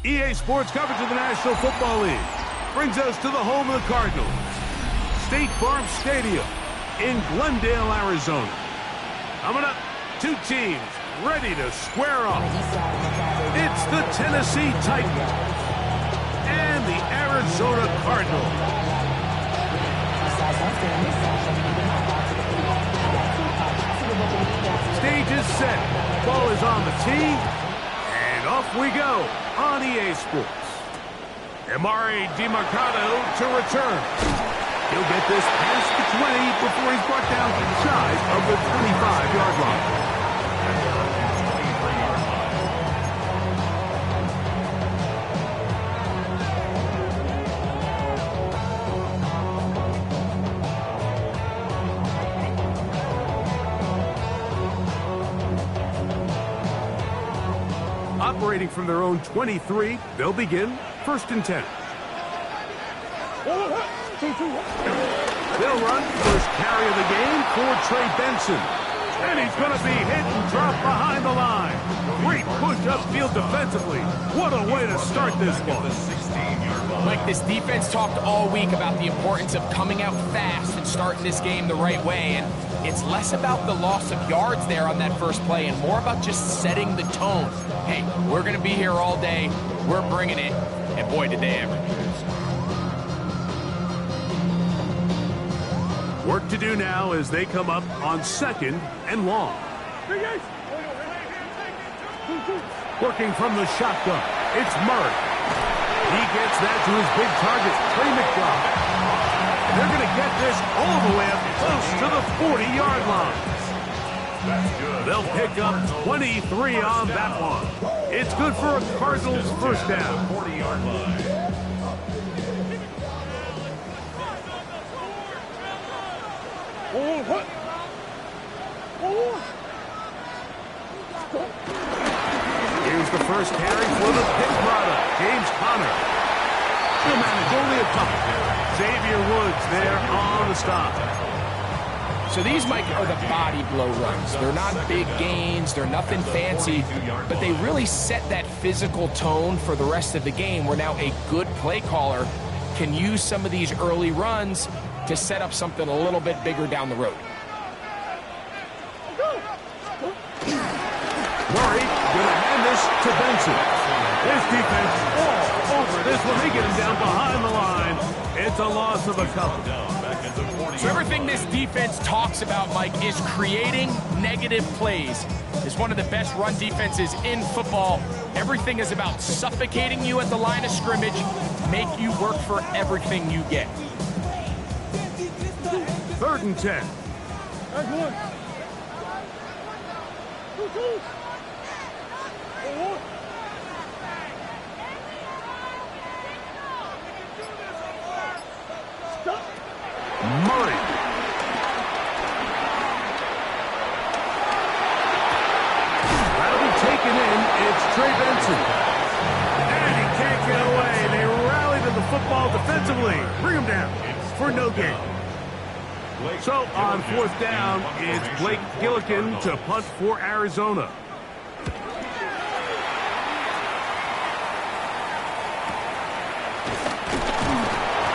EA Sports coverage of the National Football League brings us to the home of the Cardinals, State Farm Stadium in Glendale, Arizona. Coming up, two teams ready to square off. It's the Tennessee Titans and the Arizona Cardinals. Stage is set, ball is on the tee, and off we go on EA Sports. Emari Demercado to return. He'll get this past the 20 before he's brought down shy of the 25-yard line. Operating from their own 23, they'll begin 1st and 10. They'll run first carry of the game for Trey Benson. And he's going to be hit and dropped behind the line. Great push upfield defensively. What a way to start this ball. Mike, this defense talked all week about the importance of coming out fast and starting this game the right way. And it's less about the loss of yards there on that first play and more about just setting the tone. Hey, we're going to be here all day. We're bringing it. And boy, did they ever. Work to do now as they come up on 2nd and long. Working from the shotgun, it's Murray. He gets that to his big target, Trey McBride. They're going to get this all the way up close to the 40-yard line. They'll pick up 23 on that one. It's good for a Cardinals first down. 40-yard line. Here's the first carry for the Pitt product, James Conner. He'll manage only a couple. Xavier Woods there on the stop. So these, Mike, are the body blow runs. They're not big gains, they're nothing fancy, but they really set that physical tone for the rest of the game where now a good play caller can use some of these early runs to set up something a little bit bigger down the road. Murray going to hand this to Benson. His defense all over this one. They get him down behind the line. It's a loss of a couple. So everything this defense talks about, Mike, is creating negative plays. It's one of the best run defenses in football. Everything is about suffocating you at the line of scrimmage, make you work for everything you get. 3rd and 10. Murray. That'll be taken in. It's Trey Benson. And he can't get away. They rally to the football defensively. Bring him down for no gain. So on 4th down, it's Blake Gillikin to punt for Arizona.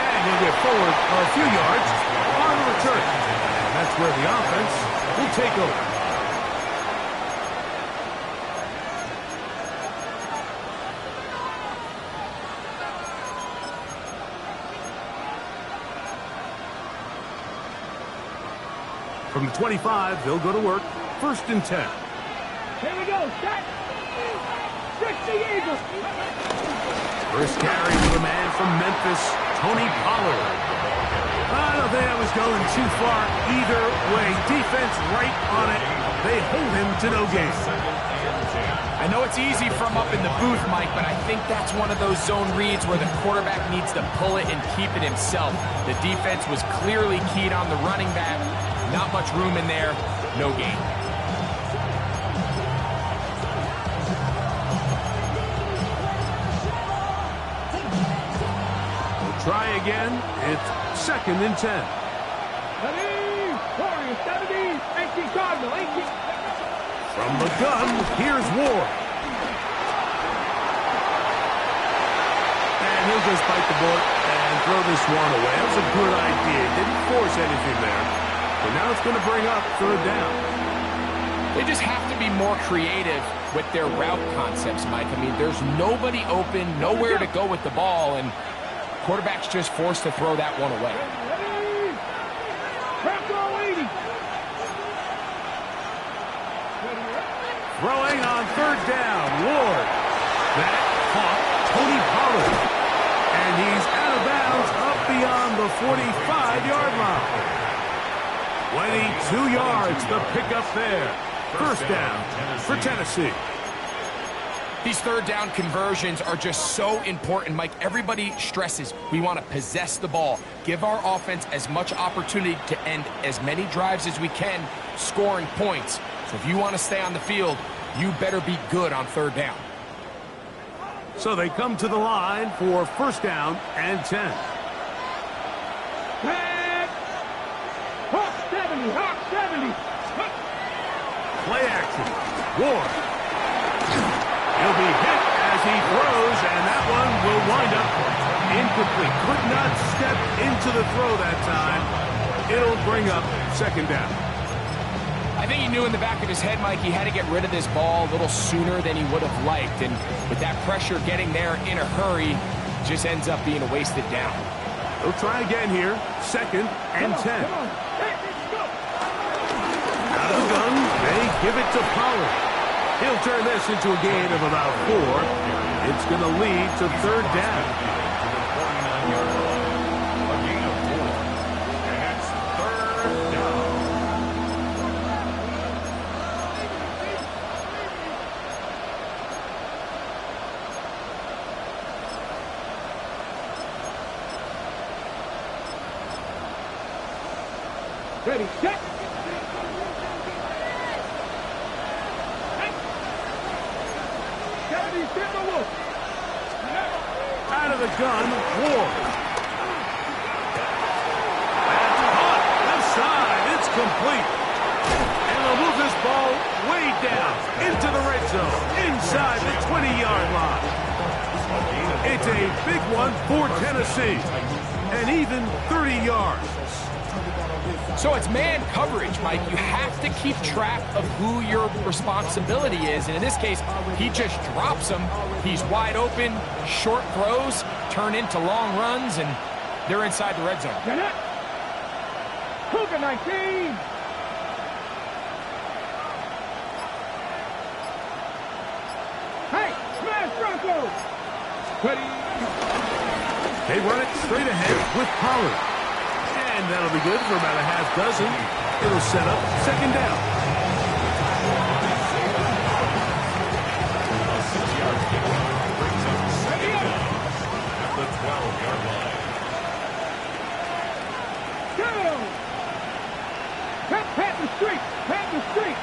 And he'll get forward a few yards on the return. And that's where the offense will take over. From the 25, they'll go to work. 1st and 10. Here we go. Set. 60 Eagles. First carry to the man from Memphis, Tony Pollard. I don't think that was going too far either way. Defense right on it. They hold him to no gain. I know it's easy from up in the booth, Mike, but I think that's one of those zone reads where the quarterback needs to pull it and keep it himself. The defense was clearly keyed on the running back. Not much room in there. No gain. We'll try again. It's 2nd and 10. 70, 18 Cardinal, 18. From the gun, here's Ward. He'll just bite the bullet and throw this one away. That was a good idea. Didn't force anything there. But now it's going to bring up third down. They just have to be more creative with their route concepts, Mike. I mean, there's nobody open, nowhere to go with the ball, and quarterback's just forced to throw that one away. Throwing on third down, Ward. That caught Tony Pollard. And he's out of bounds up beyond the 45-yard line. 22 yards, the pickup there. First down for Tennessee. These third down conversions are just so important, Mike. Everybody stresses we want to possess the ball, give our offense as much opportunity to end as many drives as we can, scoring points. So if you want to stay on the field, you better be good on third down. So they come to the line for first down and 10. Hawk 70, Hawk 70. Play action. Ward. He'll be hit as he throws, and that one will wind up incomplete. Could not step into the throw that time. It'll bring up second down. I think he knew in the back of his head, Mike, he had to get rid of this ball a little sooner than he would have liked. And with that pressure getting there in a hurry, just ends up being a wasted down. He'll try again here. Second and 10. Out of the gun, they give it to Pollard. He'll turn this into a gain of about 4. It's going to lead to third down. A gain of 4. And that's third down. Ready, set. Out of the gun, Ward. That's caught. Left side. It's complete. And they'll move this ball way down into the red zone, inside the 20-yard line. It's a big one for Tennessee. And even 30 yards. So it's man coverage, Mike. You have to keep track of who your responsibility is. And in this case, he just drops him. He's wide open. Short throws turn into long runs, and they're inside the red zone. Cougar 19. Hey, smash Broncos. Ready. They run it straight ahead with Pollard. And that'll be good for about a half dozen. It'll set up second down. A 6-yard kickoff brings up second down at the 12-yard line. Go! Pat the street! Pat the street!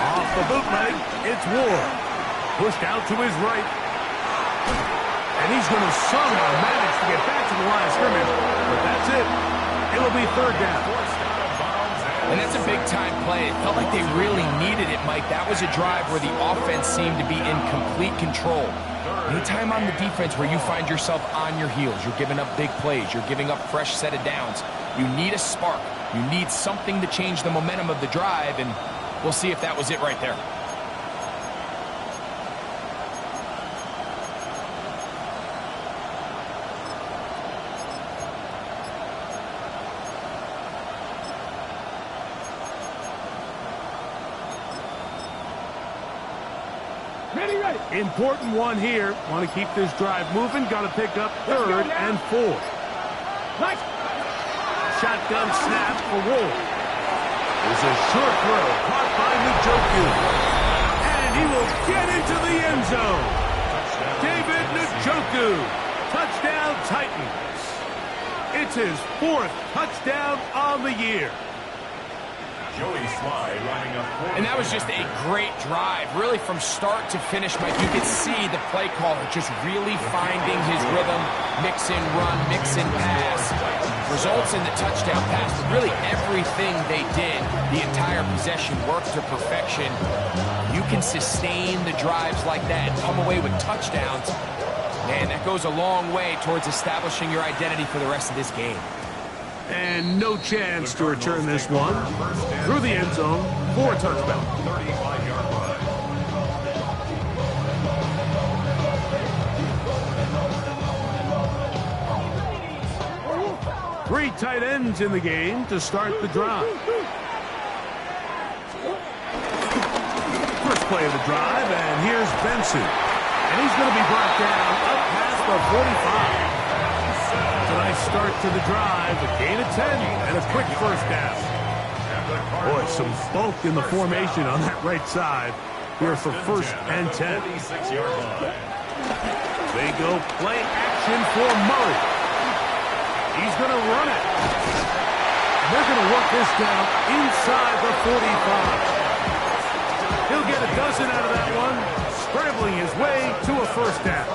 Off the bootleg, it's Ward. Pushed out to his right. And he's going to somehow manage to get back to the line of scrimmage. But that's it. It'll be third down. And that's a big-time play. It felt like they really needed it, Mike. That was a drive where the offense seemed to be in complete control. Anytime on the defense where you find yourself on your heels, you're giving up big plays, you're giving up fresh set of downs, you need a spark. You need something to change the momentum of the drive, and we'll see if that was it right there. Important one here. Want to keep this drive moving. Got to pick up third and 4. Shotgun snap for Ward. There's a short throw caught by Njoku. And he will get into the end zone. David Njoku. Touchdown Titans. It's his 4th touchdown on the year. Joey Slye running up. And that was just a great drive, really from start to finish, Mike. You could see the play caller just really finding his rhythm, mix and run, mix and pass. results in the touchdown pass, but really everything they did, the entire possession worked to perfection. You can sustain the drives like that and come away with touchdowns. Man, that goes a long way towards establishing your identity for the rest of this game. And no chance to return this one through the end zone for a touchdown. 35-yard line. Three tight ends in the game to start the drive. First play of the drive, and here's Benson. And he's going to be brought down up past the 45. It's a nice start to the drive, a gain of 10, and a quick first down. Boy, some bulk in the formation on that right side here for first and 10. 46-yard line. They go play action for Murray. He's going to run it. And they're going to work this down inside the 45. He'll get a dozen out of that one, scrambling his way to a first down.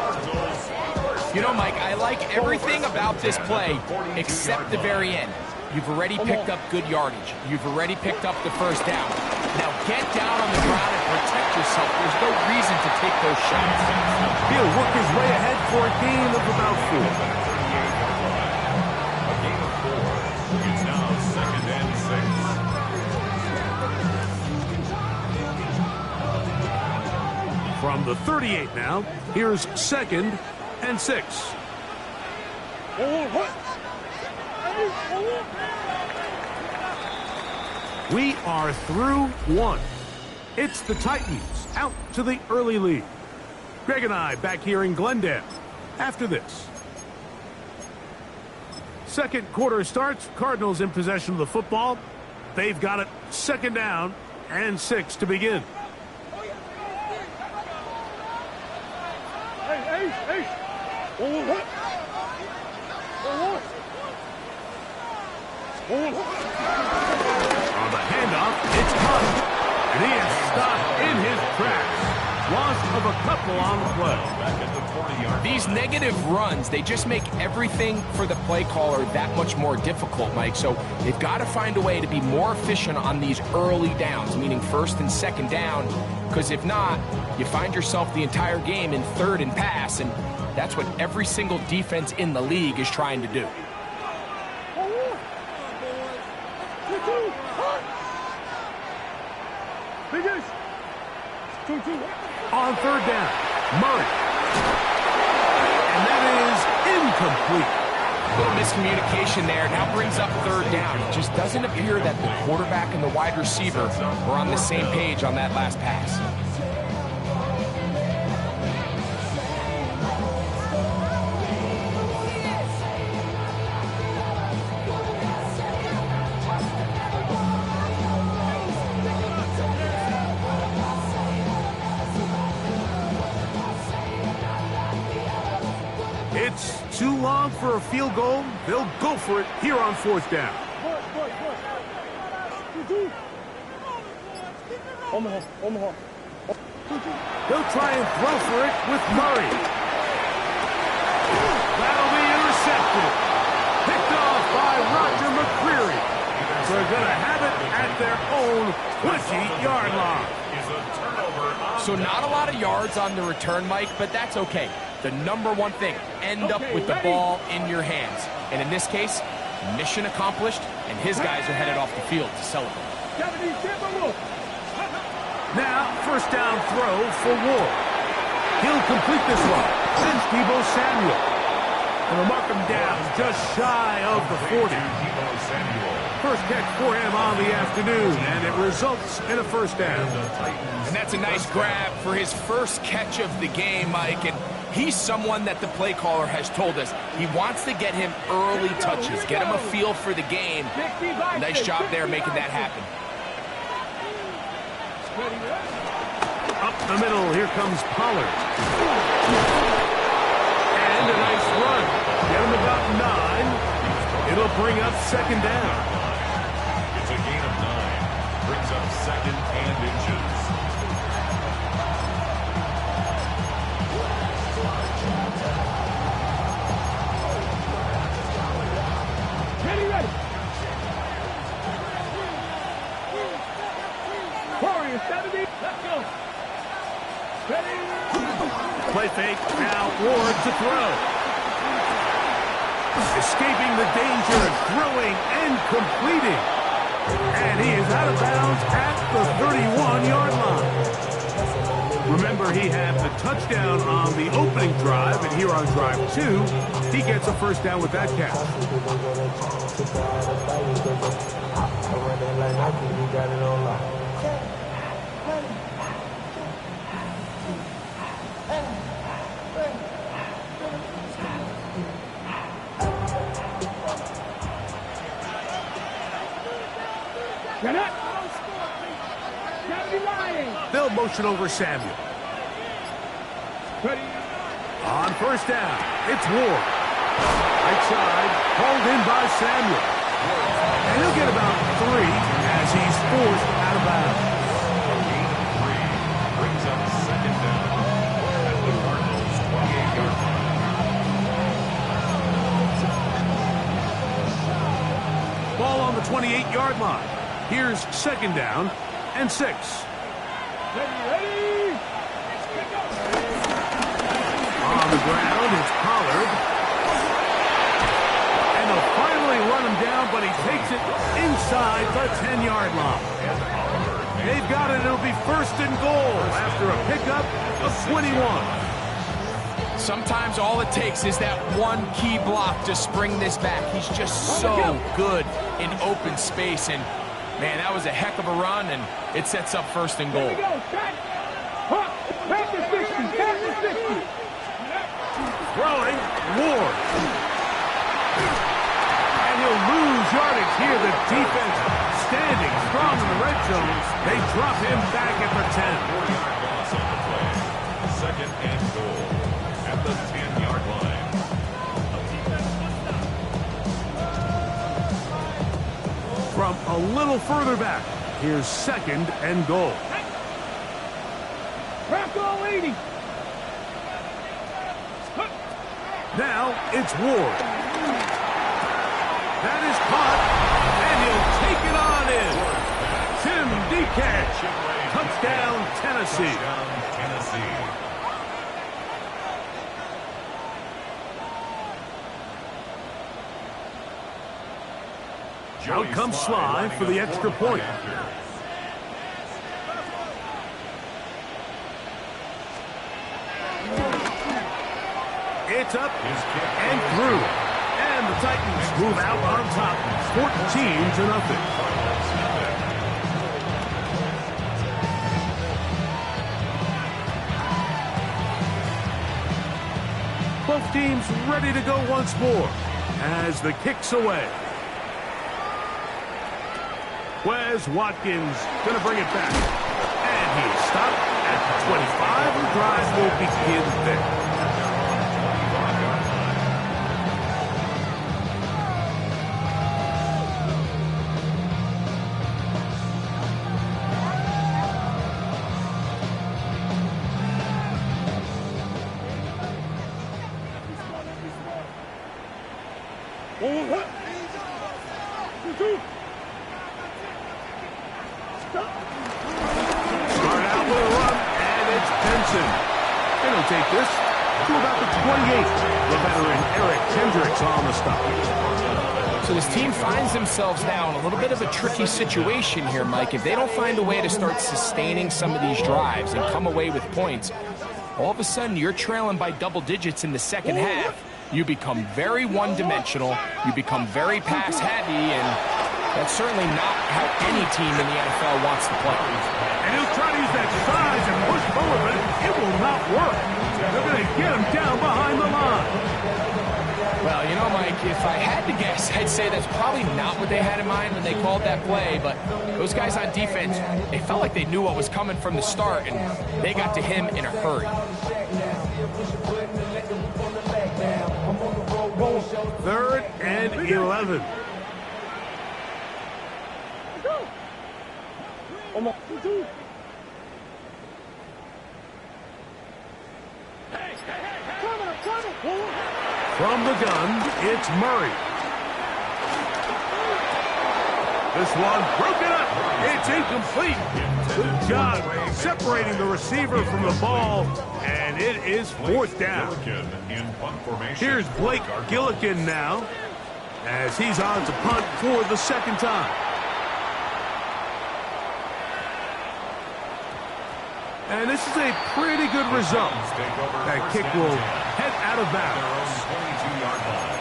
You know, Mike, I like everything about this play except the very end. You've already picked up good yardage. You've already picked up the first down. Now get down on the ground and protect yourself. There's no reason to take those shots. He'll work his way ahead for a gain of about 4. It's now 2nd and 6. From the 38 now, here's 2nd and 6. We are through one. It's the Titans out to the early lead. Greg and I back here in Glendale after this. Second quarter starts. Cardinals in possession of the football. They've got it 2nd down and 6 to begin. On the handoff, it's Hunt. And he is stopped in his tracks. Loss of a couple on the play. Back at the 40-yard. These negative runs, they just make everything for the play caller that much more difficult, Mike. So they've got to find a way to be more efficient on these early downs, meaning 1st and 2nd down, because if not, you find yourself the entire game in 3rd and pass, and that's what every single defense in the league is trying to do. On 3rd down, Murray. And that is incomplete. Little miscommunication there. Now brings up 3rd down. It just doesn't appear that the quarterback and the wide receiver were on the same page on that last pass. It's too long for a field goal. They'll go for it here on 4th down. He'll try and throw for it with Murray. That'll be intercepted. Picked off by Roger McCreary. They're going to have it at their own 20-yard line. So not a lot of yards on the return, Mike, but that's okay. The number one thing, end up with the ball in your hands. And in this case, mission accomplished, and his guys are headed off the field to celebrate. Now, first down throw for Ward. He'll complete this one. Sends Deebo Samuel. And they'll mark him down just shy of the 40. First catch for him on the afternoon, and it results in a first down. And that's a nice grab for his first catch of the game, Mike. And he's someone that the play caller has told us he wants to get him early touches, get him a feel for the game. Nice job there making that happen. Up the middle, here comes Pollard. And a nice run. Get him about 9. It'll bring up 2nd down. It's a gain of 9. Brings up 2nd and inches. throw. Escaping the danger, throwing and completing. And he is out of bounds at the 31-yard line. Remember, he had the touchdown on the opening drive, and here on drive 2, he gets a first down with that catch. Get up! They'll motion over Samuel. Ready? On first down, it's Ward. Right side, hauled in by Samuel. And he'll get about 3 as he's forced out of bounds. 8-3 brings up second down at the Cardinals' 28-yard line. Ball on the 28-yard line. Here's second down and 6. Ready? On the ground, it's Pollard. And they'll finally run him down, but he takes it inside the 10-yard line. They've got it. It'll be first and goal after a pickup of 21. Sometimes all it takes is that one key block to spring this back. He's just so good in open space. And, man, that was a heck of a run, and it sets up first and goal. Here we go. Back to 60. Back to 60. Throwing, Ward. And he'll lose yardage here. The defense standing strong in the red zone. They drop him back at the 10. 4-yard loss on the play. Second and goal at the 10-yard line. From a little further back, here's second and goal. Crack all 80. Now it's Ward. That is caught, and he'll take it on in. Tim DeCatch. Touchdown, Tennessee. Touchdown, Tennessee. Out comes Sly for the extra point. It's up and through. And the Titans move out on top, 14-0. Both teams ready to go once more as the kick's away. Wes Watkins going to bring it back. And he's stopped at the 25. The drive will begin there. Start out with a run, and it's Benson. And he'll take this to about the 28. The veteran Eric Kendricks on the stop. So this team finds themselves now in a little bit of a tricky situation here, Mike. If they don't find a way to start sustaining some of these drives and come away with points, all of a sudden you're trailing by double digits in the second half. You become very one-dimensional. You become very pass-heavy, and that's certainly not how any team in the NFL wants to play. And he'll try to use that size and push forward, but it will not work. They're going to get him down behind the line. Well, you know, Mike, if I had to guess, I'd say that's probably not what they had in mind when they called that play, but those guys on defense, they felt like they knew what was coming from the start, and they got to him in a hurry. Third and 11. From the gun, it's Murray. This one broken up. It's incomplete. Good job separating the receiver from the ball, and it is fourth down. Here's Blake Gillikin now, as he's on to punt for the second time. And this is a pretty good result. That kick will head out of bounds. 22-yard line.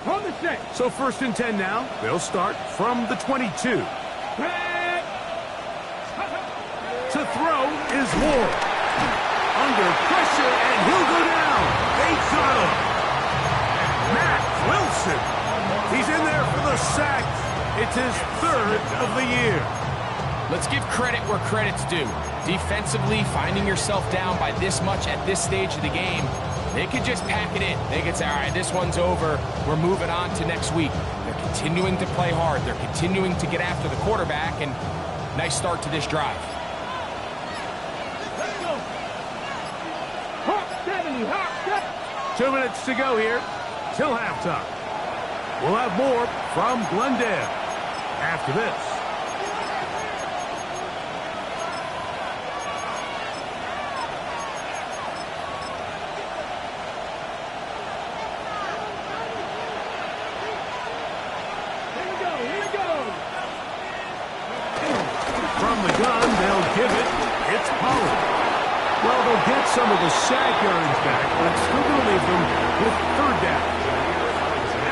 On the set. So 1st and 10 now. They'll start from the 22. To throw is Ward. Under pressure, and he'll go down. They got him. Matt Wilson. He's in there for the sack. It's his 3rd of the year. Let's give credit where credit's due. Defensively, finding yourself down by this much at this stage of the game, they could just pack it in. They could say, all right, this one's over. We're moving on to next week. They're continuing to play hard. They're continuing to get after the quarterback, and nice start to this drive. Let's go. Hawk 70, Hawk 70. 2 minutes to go here till halftime. We'll have more from Glendale after this. Well, they'll get some of the sack yards back, but it's still going to leave them with 3rd down.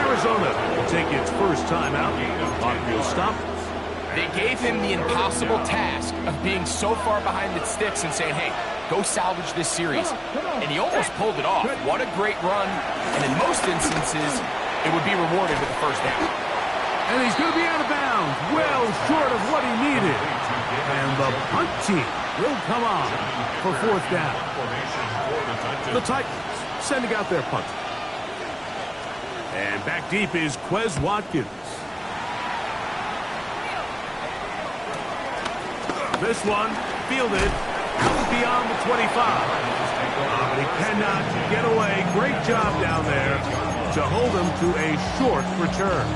Arizona will take its first time out. Clock will stop. They gave him the impossible task of being so far behind the sticks and saying, hey, go salvage this series. And he almost pulled it off. What a great run. And in most instances, it would be rewarded with a first down. And he's going to be out of bounds, well short of what he needed. And the punt team will come on for 4th down. The Titans sending out their punt. And back deep is Quez Watkins. This one fielded out beyond the 25. But he cannot get away. Great job down there to hold him to a short return.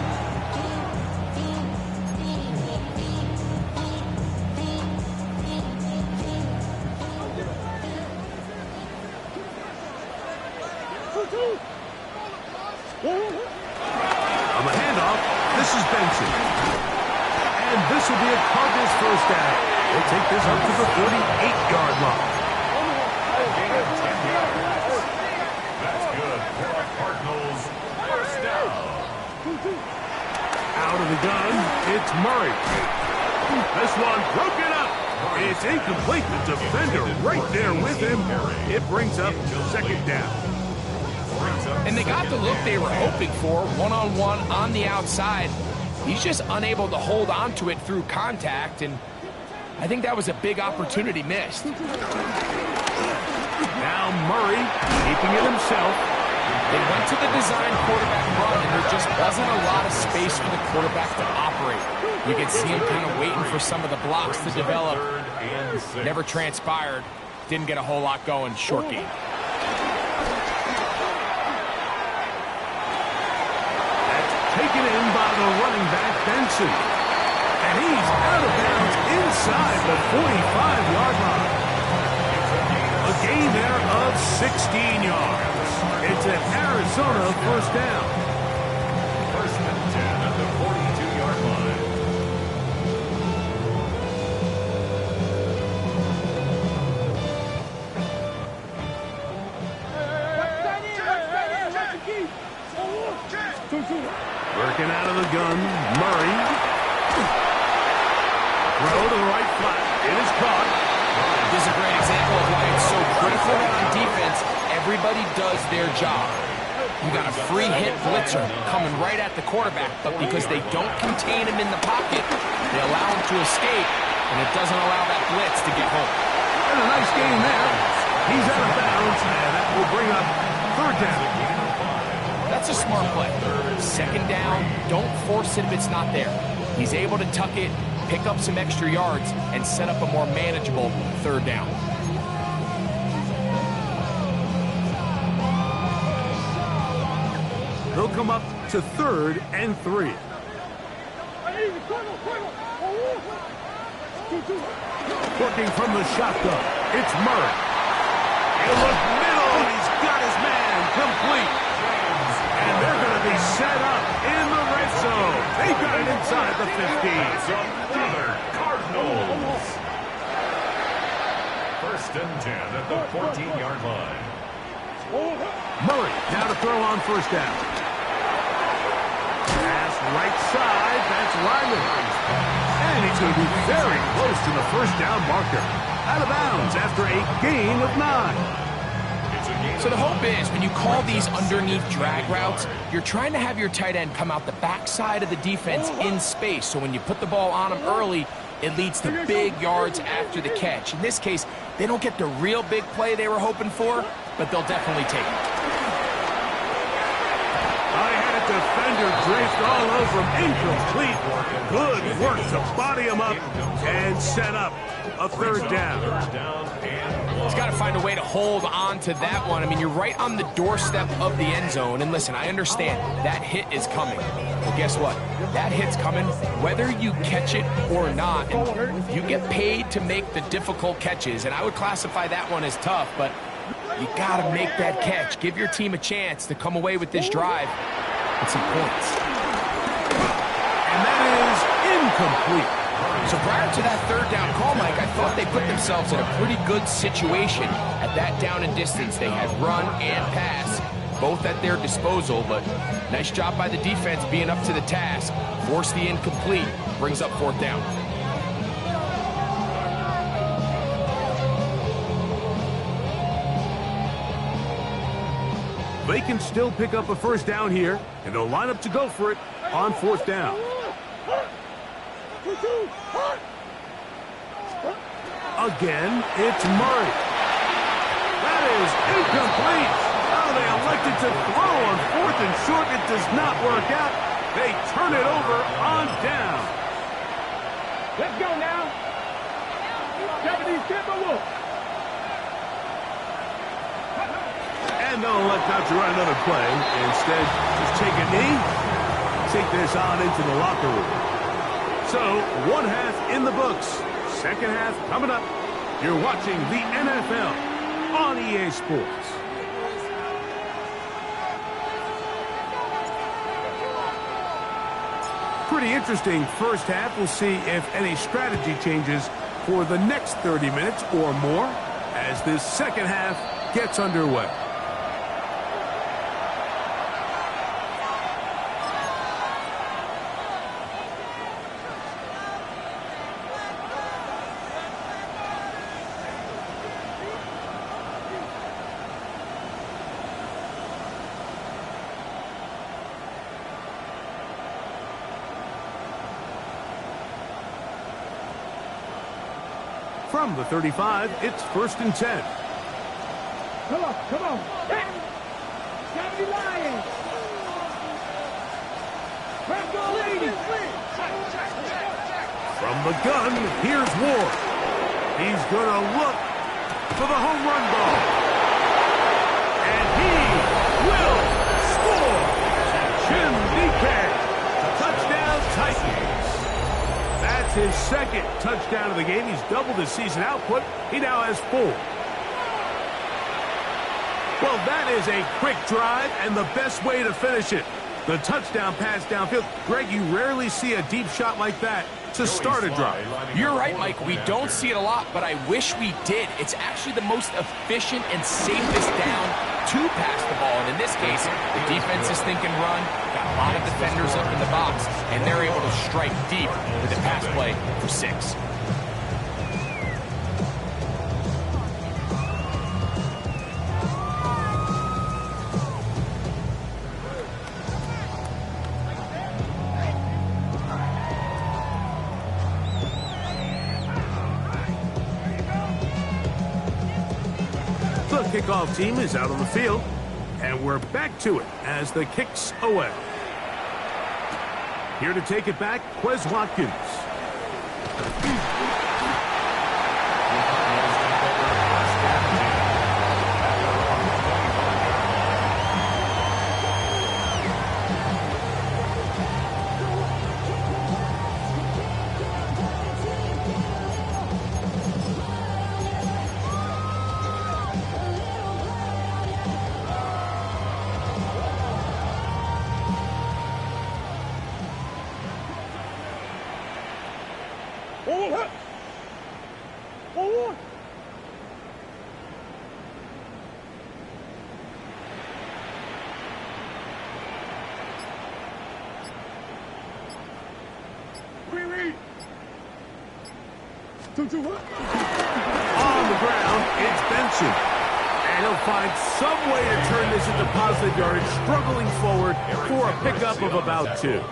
On the handoff, this is Benson. And this will be a Cardinals first down. They'll take this up to the 48-yard line. That's good for the Cardinals. First down. Out of the gun, it's Murray. This one broken up. It's incomplete. The defender right there with him. It brings up 2nd down. And they got the look they were hoping for, one-on-one on the outside. He's just unable to hold on to it through contact, and I think that was a big opportunity missed. Now Murray keeping it himself. They went to the design quarterback run, and there just wasn't a lot of space for the quarterback to operate. You can see him kind of waiting for some of the blocks to develop. Never transpired. Didn't get a whole lot going. Short game. Taken in by the running back, Benson. And he's out of bounds inside the 45-yard line. A gain there of 16 yards. It's an Arizona first down. 1st and 10 at the 42-yard line. Working out of the gun, Murray. Throw to the right flat. It is caught. This is a great example of why it's so critical that on defense, everybody does their job. You got a free hit blitzer coming right at the quarterback, but because they don't contain him in the pocket, they allow him to escape, and it doesn't allow that blitz to get home. And a nice game there. He's out of bounds, and that will bring up 3rd down. That's a smart play. Second down, don't force it if it's not there. He's able to tuck it, pick up some extra yards, and set up a more manageable third down. They'll come up to 3rd and 3. Working from the shotgun, it's Murray. He'll look middle, and he's got his man complete. And they're going to be set up in the red zone. They've got it inside the 15. Cardinals. 1st and 10 at the 14-yard line. Murray now to throw on 1st down. Pass right side, that's Lyman. And he's going to be very close to the 1st down marker. Out of bounds after a gain of 9. So the hope is when you call these underneath drag routes, you're trying to have your tight end come out the backside of the defense in space. So when you put the ball on him early, it leads to big yards after the catch. In this case, they don't get the real big play they were hoping for, but they'll definitely take it. I had a defender draped all over him. Incomplete. Good work to body him up and set up a 3rd down. He's got to find a way to hold on to that one. I mean, you're right on the doorstep of the end zone. And listen, I understand that hit is coming. But guess what? That hit's coming whether you catch it or not. And you get paid to make the difficult catches. And I would classify that one as tough, but you got to make that catch. Give your team a chance to come away with this drive with some points. And that is incomplete. So prior to that 3rd down call, Mike, I thought they put themselves in a pretty good situation at that down and distance. They had run and pass, both at their disposal, but nice job by the defense being up to the task. Force the incomplete, brings up 4th down. They can still pick up a 1st down here, and they'll line up to go for it on 4th down. Again, it's Murray. That is incomplete. Oh, they elected to throw on 4th and short. It does not work out. They turn it over on down. Let's go now. Japanese Timberwolves. And they'll elect not to run another play. Instead, just take a knee, take this on into the locker room. So, 1 half in the books. 2nd half coming up. You're watching the NFL on EA Sports. Pretty interesting 1st half. We'll see if any strategy changes for the next 30 minutes or more as this 2nd half gets underway. From the 35, it's 1st and 10. Come on, come on. Johnny Lions. Let's go, ladies. From the gun, here's Ward. He's going to look for the home run ball. And he will score. Jim DK. Touchdown Titans. That's his 2nd touchdown of the game. He's doubled his season output. He now has 4. Well, that is a quick drive and the best way to finish it. The touchdown pass downfield. Greg, you rarely see a deep shot like that to start a drive. You're right, Mike. We don't see it a lot, but I wish we did. It's actually the most efficient and safest down to pass the ball. And in this case, the defense is thinking run, got a lot of defenders up in the box, and they're able to strike deep with a pass play for 6. The kickoff team is out on the field. And we're back to it as the kick's away. Here to take it back, Quez Watkins. On the ground, it's Benson. And he'll find some way to turn this into positive yardage, struggling forward for a pickup of about 2.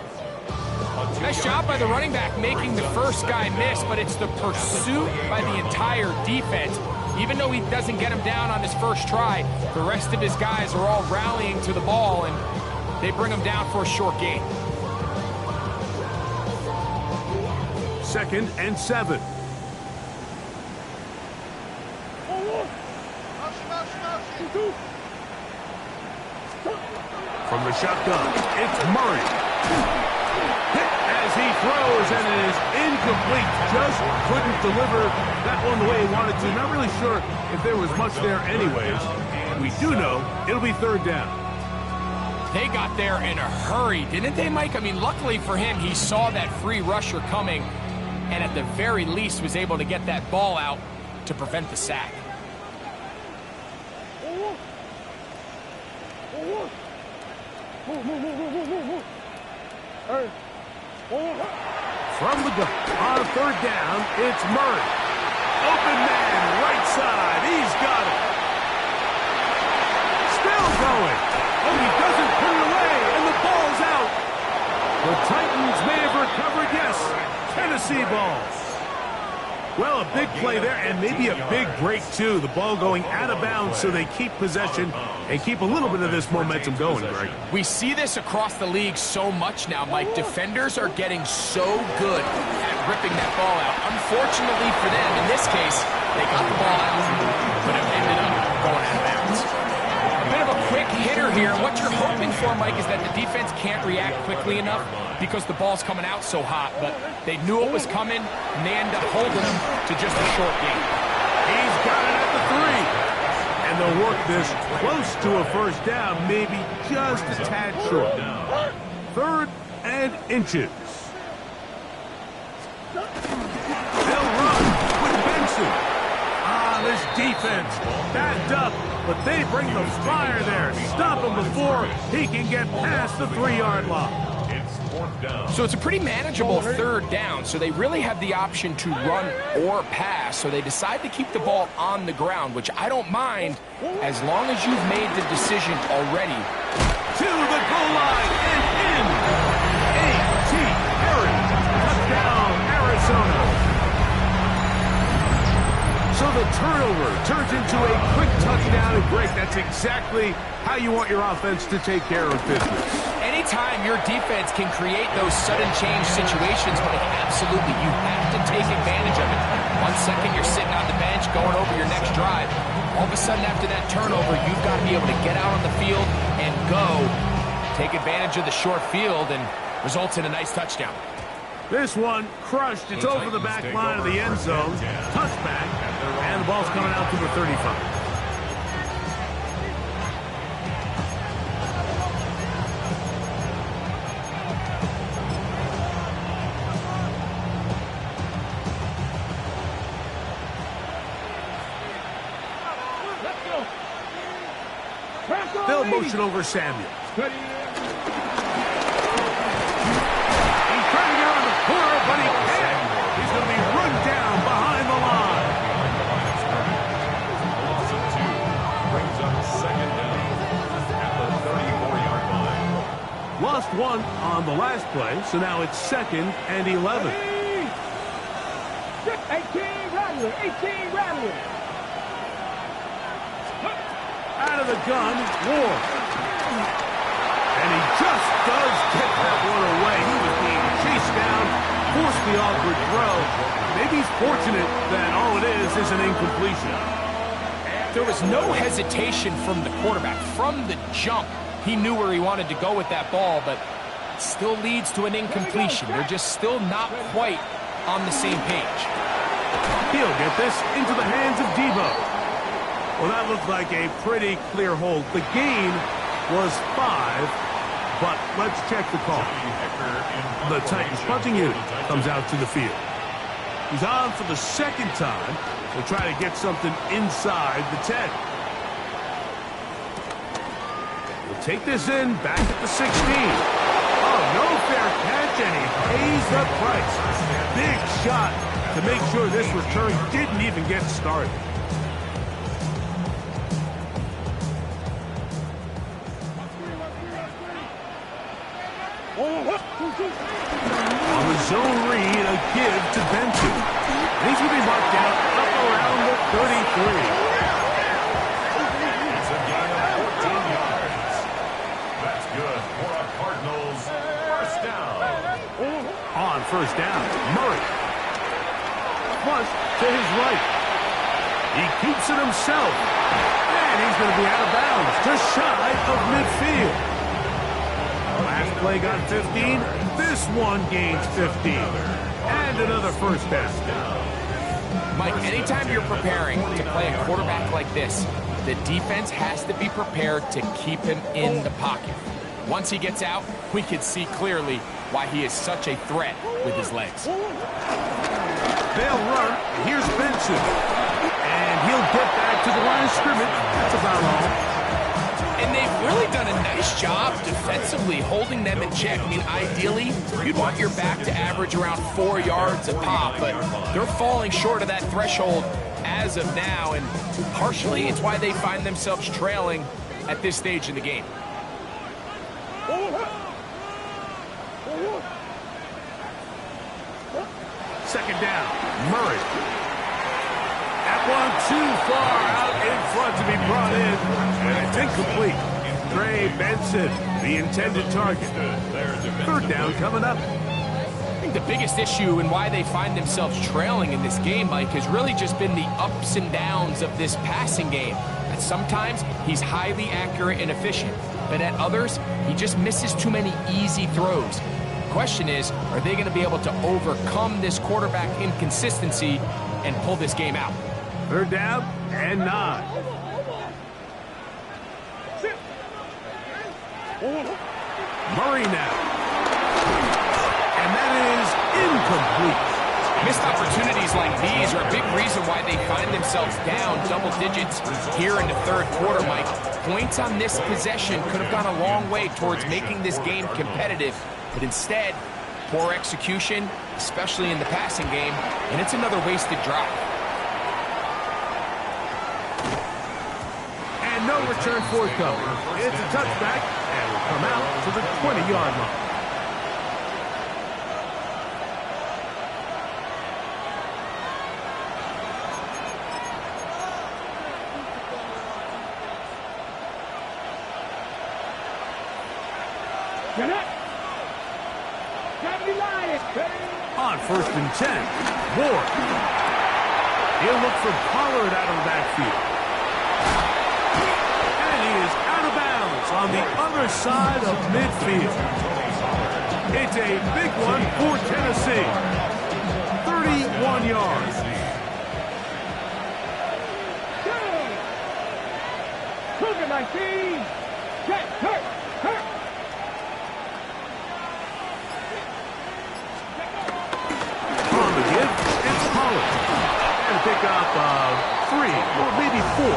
Nice job by the running back making the first guy miss, but it's the pursuit by the entire defense. Even though he doesn't get him down on his first try, the rest of his guys are all rallying to the ball, and they bring him down for a short gain. 2nd and 7. From the shotgun, it's Murray. Hit as he throws, and it is incomplete. Just couldn't deliver that one the way he wanted to. Not really sure if there was much there anyways. We do know it'll be 3rd down. They got there in a hurry, didn't they, Mike? I mean, luckily for him, he saw that free rusher coming, and at the very least was able to get that ball out to prevent the sack. From the gun, on 3rd down, it's Murray. Open man, right side, he's got it. Still going. Oh, he doesn't put it away, and the ball's out. The Titans may have recovered, yes. Tennessee ball. Well, a big play there, and maybe a big break, too. The ball going out of bounds, so they keep possession and keep a little bit of this momentum going, Greg. We see this across the league so much now, Mike. Defenders are getting so good at ripping that ball out. Unfortunately for them, in this case, they got the ball out, but it ended up going out of bounds. A bit of a quick hitter here. What you're hoping for, Mike, is that the defense can't react quickly enough because the ball's coming out so hot, but they knew it was coming, and they end up holding them to just a short gain. He's got it at the 3. And they'll work this close to a 1st down, maybe just a tad short. 3rd and inches. They'll run with Benson. This defense backed up, but they bring the fire there. Stop him before he can get past the 3-yard line. So it's a pretty manageable 3rd down, so they really have the option to run or pass, so they decide to keep the ball on the ground, which I don't mind as long as you've made the decision already. To the goal line and in. A.T. Perry, touchdown, Arizona. So the turnover turns into a quick touchdown and break. That's exactly how you want your offense to take care of business. Anytime your defense can create those sudden change situations, Mike, absolutely, you have to take advantage of it. 1 second you're sitting on the bench going over your next drive. All of a sudden after that turnover, you've got to be able to get out on the field and go. Take advantage of the short field and results in a nice touchdown. This one crushed. It's over the back line of the end zone. Touchback. And the ball's coming out to the 35. They'll motion over Samuel. He's trying to get on the corner, but he can't. He's going to be run down behind the line. Brings up 2nd down at the 34-yard line. Lost 1 on the last play, so now it's 2nd and 11. 18 Rattler, 18 Rattler. Out of the gun, Ward. And he just does get that one away. He was being chased down, forced the awkward throw. Maybe he's fortunate that all it is an incompletion. There was no hesitation from the quarterback. From the jump, he knew where he wanted to go with that ball, but it still leads to an incompletion. They're just still not quite on the same page. He'll get this into the hands of Debo. Well, that looked like a pretty clear hold. The gain was 5, but let's check the call. The Titans punting unit comes out to the field. He's on for the second time. We'll try to get something inside the 10. We'll take this in back at the 16. Oh, no fair catch, and he pays the price. Big shot to make sure this return didn't even get started. On the zone read, a give to Benson. And he's going to be marked out up around the 33. It's a gain of 14 yards. That's good for a Cardinals first down. On first down, Murray. Flush to his right. He keeps it himself. And he's going to be out of bounds, just shy of midfield. Last play got 15. This one gains 15. And another first down. Mike, anytime you're preparing to play a quarterback like this, the defense has to be prepared to keep him in the pocket. Once he gets out, we can see clearly why he is such a threat with his legs. They'll run. Here's Benson. And he'll get back to the line of scrimmage. That's about all. And they've really done a nice job defensively holding them in check. I mean, ideally, you'd want your back to average around 4 yards a pop, but they're falling short of that threshold as of now, and partially it's why they find themselves trailing at this stage in the game. Second down, Murray. That one too far out in front to be brought in, and it's incomplete. Trey Benson, the intended target. Third down coming up. I think the biggest issue and why they find themselves trailing in this game, Mike, has really just been the ups and downs of this passing game. And sometimes he's highly accurate and efficient, but at others, he just misses too many easy throws. The question is, are they going to be able to overcome this quarterback inconsistency and pull this game out? Third down and 9. Murray now. And that is incomplete. Missed opportunities like these are a big reason why they find themselves down double digits here in the third quarter, Mike. Points on this possession could have gone a long way towards making this game competitive, but instead, poor execution, especially in the passing game, and it's another wasted drive. And no return forthcoming. It's a touchback, and will come out to the 20-yard line. On first and 10, Ward. He'll look for Pollard out of the backfield. And he is out of bounds on the other side of midfield. It's a big one for Tennessee. 31 yards. Cougar 19. Check, hurt. On the give, it's Pollard. And pick up 3 or maybe 4.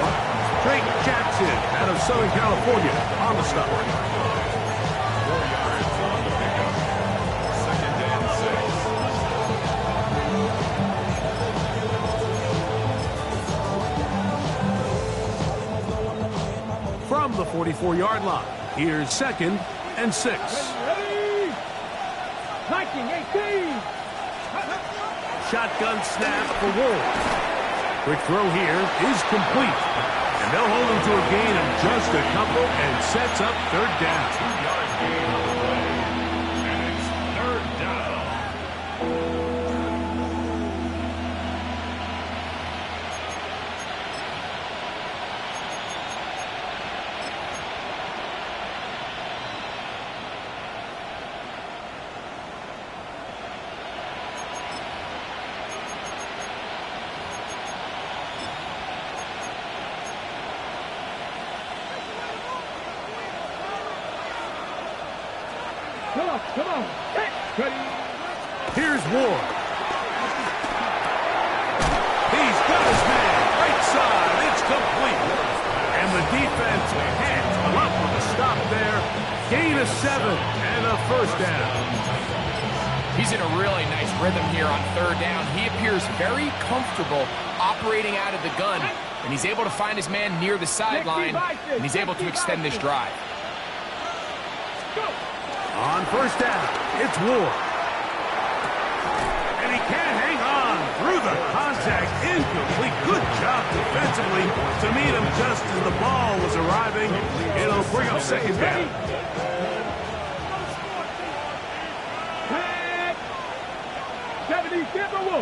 Drake Jackson out of Southern California on the stop. From the 44-yard line, here's 2nd and 6. 19-18. Shotgun snap for Ward. Quick throw here is complete. And they'll hold him to a gain of just a couple and sets up third down. 2-yard gain on the play. And it's third down. Come on. Hey, ready. Here's Ward. He's got his man. Right side. It's complete. And the defense can't come up with a stop there. Gain of 7 and a first down. He's in a really nice rhythm here on third down. He appears very comfortable operating out of the gun, and he's able to find his man near the sideline, and he's able to extend this drive. On first down, it's Ward. And he can't hang on through the contact. Incomplete. Good job defensively to meet him just as the ball was arriving. It'll bring up second down.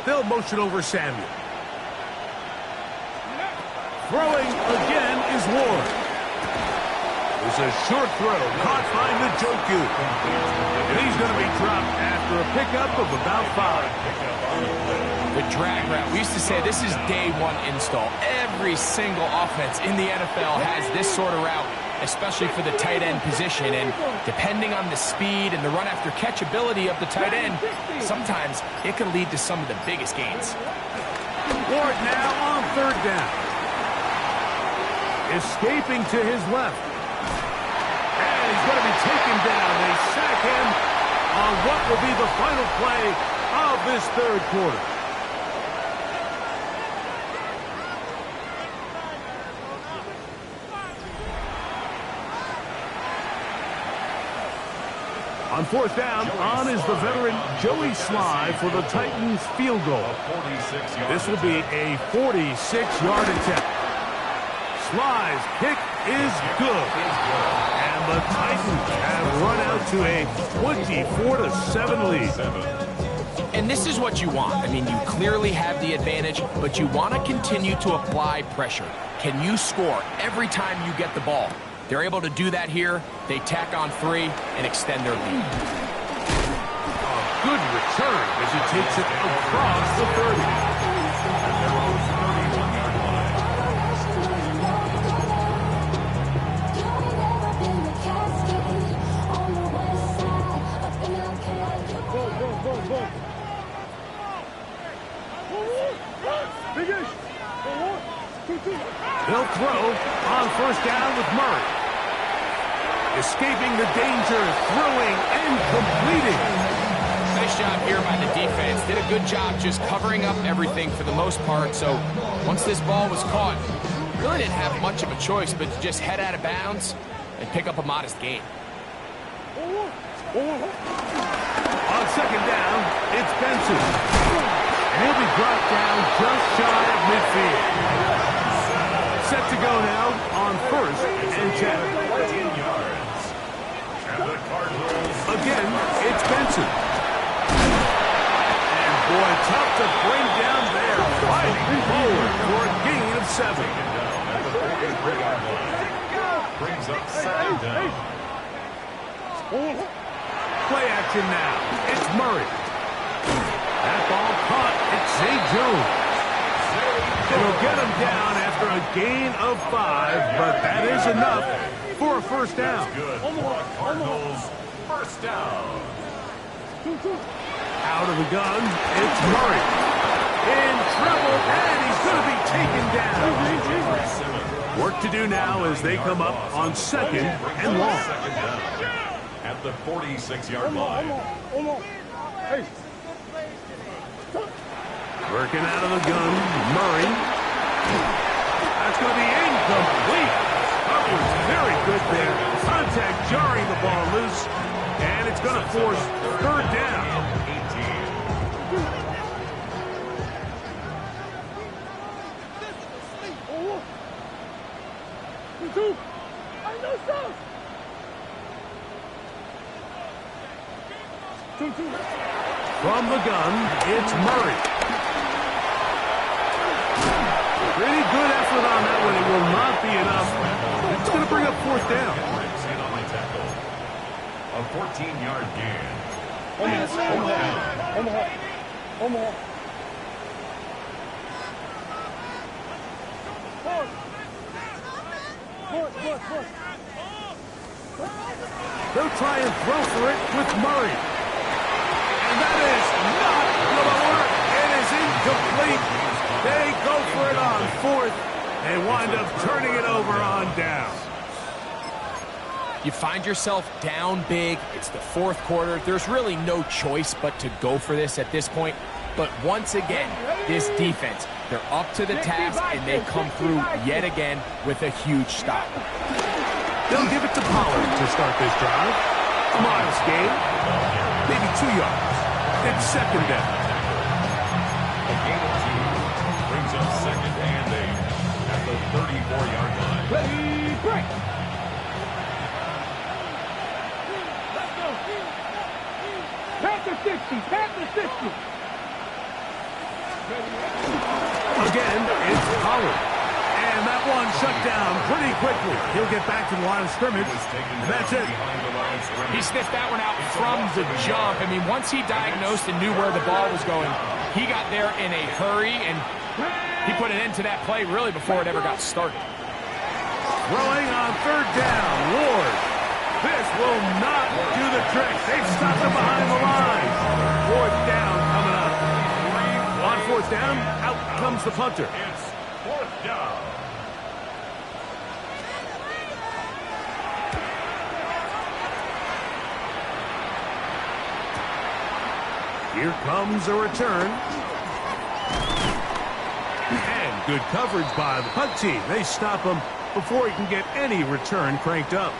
They'll motion over Samuel. Throwing again is Ward. It's a short throw, caught by Njoku. And he's going to be dropped after a pickup of about 5. The drag route. We used to say this is day one install. Every single offense in the NFL has this sort of route, especially for the tight end position. And depending on the speed and the run after catch ability of the tight end, sometimes it can lead to some of the biggest gains. Ward now on third down. Escaping to his left. And he's going to be taken down. They sack him on what will be the final play of this third quarter. On fourth down, on is the veteran Joey Sly for the Titans field goal. This will be a 46-yard attempt. Sly's kick is good. And the Titans have run out to a 24-7 lead. And this is what you want. I mean, you clearly have the advantage, but you want to continue to apply pressure. Can you score every time you get the ball? They're able to do that here. They tack on 3 and extend their lead. A good return as he takes it across the 30. He'll throw on first down with Murray. Escaping the danger, throwing and completing. Nice job here by the defense. Did a good job just covering up everything for the most part. So once this ball was caught, really didn't have much of a choice but to just head out of bounds and pick up a modest gain. On second down, it's Benson. And he'll be brought down just shy of midfield. Set to go now on first and 10. 14 yards. And the Cardinals. Again, it's Benson. And boy, tough to bring down there. Fighting forward for a gain of 7. At the 43-yard line. Brings up second down. Play action now. It's Murray. That ball caught. It's Zay Jones. It'll get him down after a gain of 5, but that is enough for a first down. Good for a Cardinals first down. Out of the gun, it's Murray. In trouble, and he's going to be taken down. Work to do now as they come up on second and long. Second down. At the 46-yard line. Working out of the gun, Murray. That's going to be incomplete. That was very good there. Contact jarring the ball loose, and it's going to force third down. From the gun, it's Murray. Pretty good effort on that one. It will not be enough. It's going to bring up fourth down. A 14-yard gain. Omaha. They'll try and throw for it with Murray. And that is not going to work. It is incomplete. They go for it on fourth and wind up turning it over on down. You find yourself down big. It's the fourth quarter. There's really no choice but to go for this at this point. But once again, this defense, they're up to the task, and they come through yet again with a huge stop. They'll give it to Pollard to start this drive. A modest gain, maybe 2 yards. It's second down. A gain of 2 brings up second and 8 at the 34-yard line. Ready, break. Let's go. Panther 60, Panther 60. Again, it's Pollard. And that one shut down pretty quickly. He'll get back to the line of scrimmage, and that's it. He sniffed that one out from the jump. I mean, once he diagnosed and knew where the ball was going, he got there in a hurry, and he put an end to that play really before it ever got started. Throwing on third down, Ward. This will not do the trick. They've stopped him behind the line. Fourth down coming up. On fourth down, out comes the punter. It's fourth down. Here comes a return. And good coverage by the punt team. They stop him before he can get any return cranked up.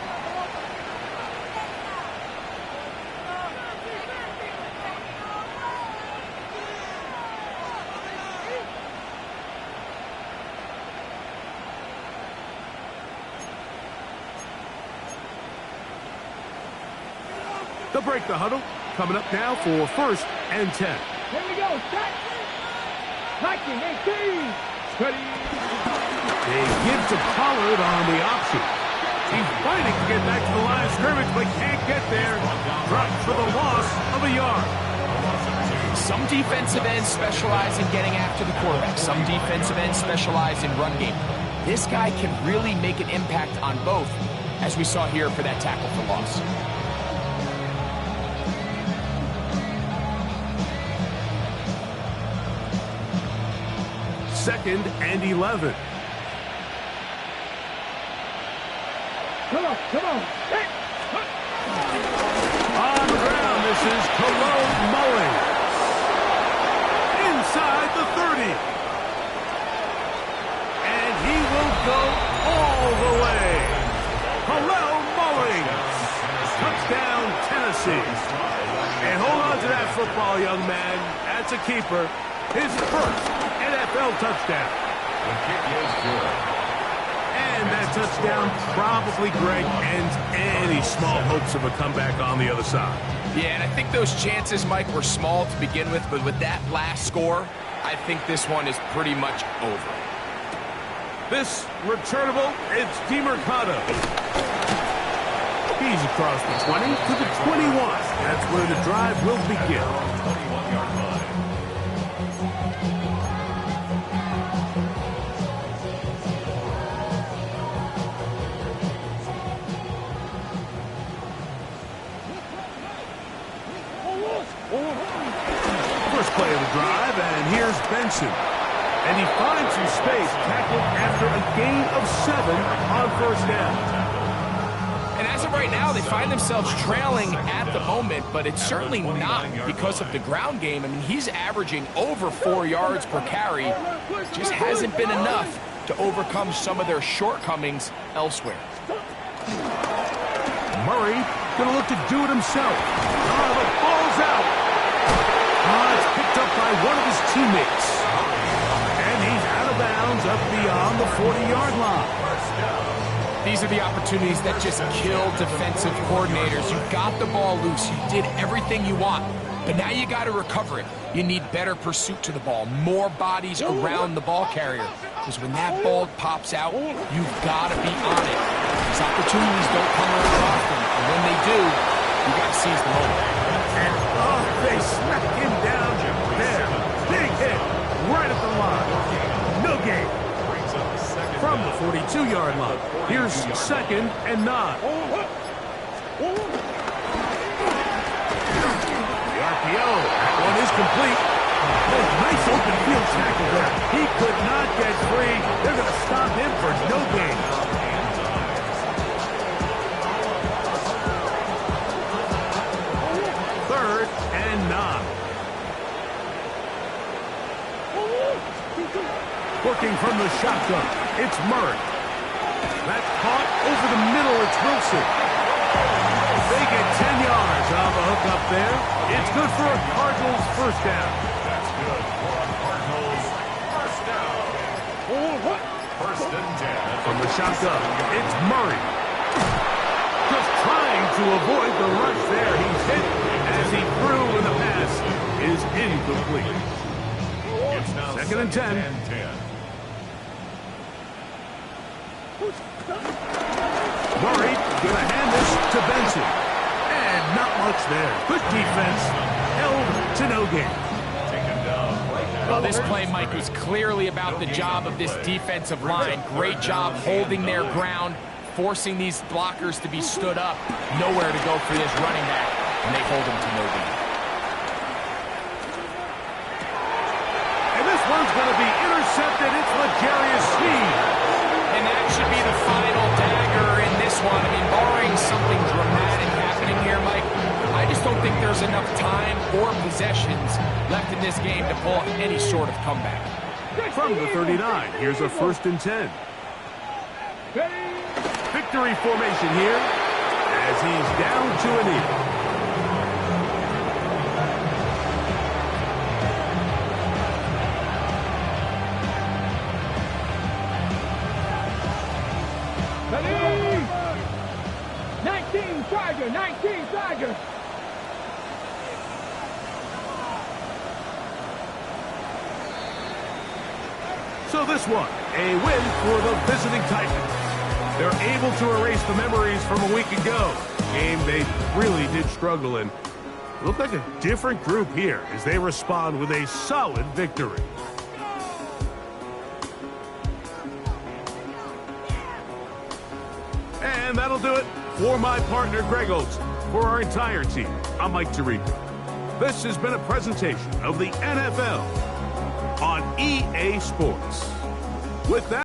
They'll break the huddle. Coming up now for first and 10. Here we go. Set. 19, 18. Steady. They give to Pollard on the option. He's fighting to get back to the line of scrimmage, but can't get there. Dropped for the loss of a yard. Some defensive ends specialize in getting after the quarterback. Some defensive ends specialize in run game. This guy can really make an impact on both, as we saw here for that tackle for loss. Second and 11. Come on. Hey. On the ground, this is Khalil Mullins. Inside the 30. And he will go all the way. Khalil Mullins. Touchdown, Tennessee. And hold on to that football, young man. That's a keeper. His first NFL touchdown. The kick is good. And that touchdown probably, Greg, ends any small hopes of a comeback on the other side. Yeah, and I think those chances, Mike, were small to begin with, but with that last score, I think this one is pretty much over. This returnable, it's DeMercado. He's across the 20 to the 21. That's where the drive will begin. 21-yard line. First play of the drive, and here's Benson. And he finds some space, tackled after a gain of 7 on first down. And as of right now, they find themselves trailing at the moment, but it's certainly not because of the ground game. I mean, he's averaging over 4 yards per carry. Just hasn't been enough to overcome some of their shortcomings elsewhere. Murray going to look to do it himself. The ball's out. It's picked up by one of his teammates. And he's out of bounds up beyond the 40-yard line. These are the opportunities that just kill defensive coordinators. You got the ball loose. You did everything you want. But now you got to recover it. You need better pursuit to the ball, more bodies around the ball carrier. Because when that ball pops out, you've got to be on it. These opportunities don't come very often. And when they do, you got to seize the moment. And they smack him down there. Big hit right at the line. No game. From the 42-yard line, here's 2nd and 9. The RPO, that one is complete. Oh, nice open field tackle there. He could not get free. They're going to stop him for no gain. Third and 9. Working from the shotgun, it's Murray. That's caught over the middle, it's Wilson. They get 10 yards on the hook up there. It's good for a Cardinals first down. That's good for a Cardinals first down. First and 10. From the shotgun, it's Murray. Just trying to avoid the rush there. He's hit as he threw, and the pass is incomplete. It's now 2nd and 10. Murray going to hand this to Benson. And not much there. Good defense. Held to no gain. Well, this play, Mike, was clearly about the job of this defensive line. Great job holding their ground, forcing these blockers to be stood up. Nowhere to go for this running back, and they hold him to no gain. And this one's going to be intercepted. It's L'Jarius Sneed. And that should be the final dagger in this one. I mean, barring something dramatic happening here, Mike, I just don't think there's enough time or possessions left in this game to pull any sort of comeback. From the 39, here's a 1st and 10. Victory formation here as he's down to a knee. Tiger, 19 Tiger. So this one, a win for the visiting Titans. They're able to erase the memories from a week ago. Game they really did struggle in. Look like a different group here as they respond with a solid victory. And that'll do it for my partner, Greg Olsen. For our entire team, I'm Mike Tirico. This has been a presentation of the NFL on EA Sports. With that,